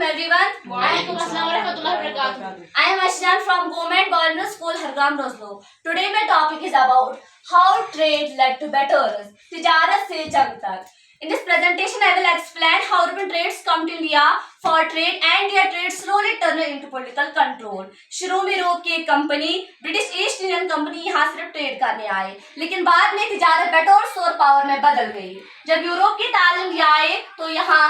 everyone. Walaikum assalam warahmatullahi wabarakatuh. I am Ashnan from Government Government School Hargram Roslo. Today my topic is about how trade led to better. Tijarat se jang tak. In this presentation, I will explain how European trades come to India for trade and their trade slowly turned into political control. शुरू में Europe की एक company British east Indian company यहाँ सिर्फ trade करने आए, लेकिन बाद में तिजारत पेट्रोल सोर पावर में बदल गई. जब यूरोप की तालीम आए तो यहाँ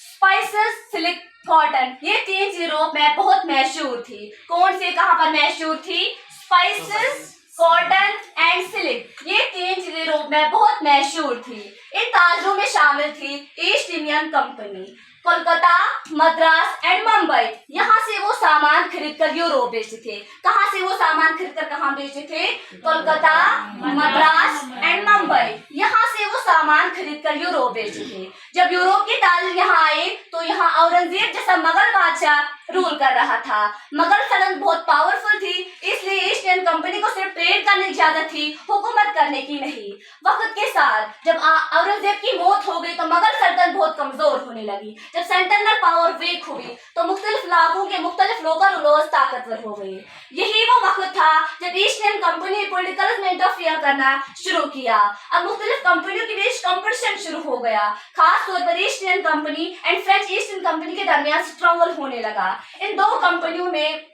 स्पाइसेस, सिल्क, कॉटन ये तीन यूरोप में बहुत मशहूर थी. कौन से कहाँ पर मशहूर थी? स्पाइसेस, कॉटन एंड सिल्क ये तीन यूरोप में बहुत मशहूर थी. इन ताजरों में शामिल थी east Indian company. Kolkata, Madras and Mumbai यहाँ से वो सामान खरीद कर यूरोप बेचते थे. कहाँ से वो सामान खरीद कर कहाँ बेचते थे? कोलकाता, मद्रास एंड मुंबई यहाँ से वो सामान खरीद कर यूरोप बेचते थे. जब यूरोप की तालीम यहाँ आई तो यहाँ औरंगजेब जैसा मुगल बादशाह रूल कर रहा था. मुगल सल्तनत बहुत पावरफुल थी, इसलिए ईस्ट इंडियन कंपनी को सिर्फ ट्रेड करने की इजाजत थी, हुकूमत करने की नहीं. वक्त के साथ जब औरंगजेब की मौत हो गई तो मुगल सल्तनत बहुत कमजोर होने लगी. जब सेंट्रल पावर वीक हुई तो मुख्तलिफ इलाकों के मुख्तलिफ लोकल रूलर्स ताकतवर हो गए. यही वो वक्त था जब ईस्ट इंडियन कंपनी पॉलिटिकल में इंटरफियर करना शुरू किया. अब मुख्तलिफ कंपनियों के बीच कंपटीशन शुरू हो गया. खास तौर पर east Indian company and French east Indian company के दरमियान स्ट्रगल होने लगा. इन दो कंपनियों में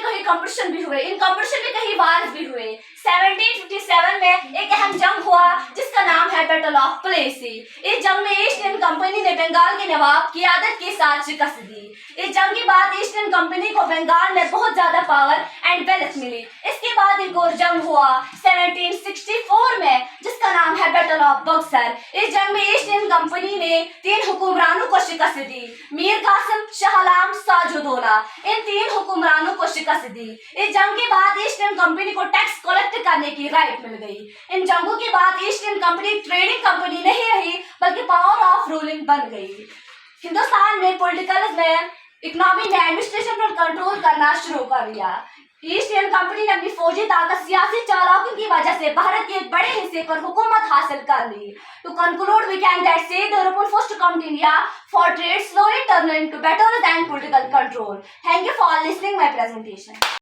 कहीं कंपटीशन भी हुए. इन कंपटीशन में कहीं वार्स भी हुए. 1757 में एक अहम जंग हुआ जिसका नाम है बैटल ऑफ प्लेसी. इस जंग में ईस्ट इंडियन कंपनी ने बंगाल के नवाब क़ियादत के साथ शिकस्त दी. इस जंग के बाद ईस्ट इंडियन कंपनी को बंगाल में बहुत ज्यादा पावर एंड वेल्थ मिली. इसके बाद एक और जंग हुआ 1764 में जिसका नाम है बैटल ऑफ बक्सर. इस जंग में ईस्ट इंडियन कंपनी ने 3 हुक्मरानों को शिकस्त दी: मीर कासिम, शाह आलम, साजुद्दौला. इन 3 हुक्मरानों को शिकस्त दी. इस जंग के बाद ईस्ट इंडियन कंपनी को टैक्स कलेक्ट करने की राइट मिल गई. इन जंगों के बाद east Indian company trading company नहीं रही बल्कि पावर ऑफ रूलिंग बन गई. हिंदुस्तान में पॉलिटिकल में इकोनॉमी में एडमिनिस्ट्रेशन पर कंट्रोल करना शुरू कर दिया. ईस्ट इंडियन कंपनी ने अपनी फौजी ताकत, सियासी चालाकी की वजह से भारत के एक बड़े हिस्से पर हुकूमत हासिल कर ली. To conclude, we can that say the European force to come to India for trade slowly turned into better than political control. Thank you for listening my presentation.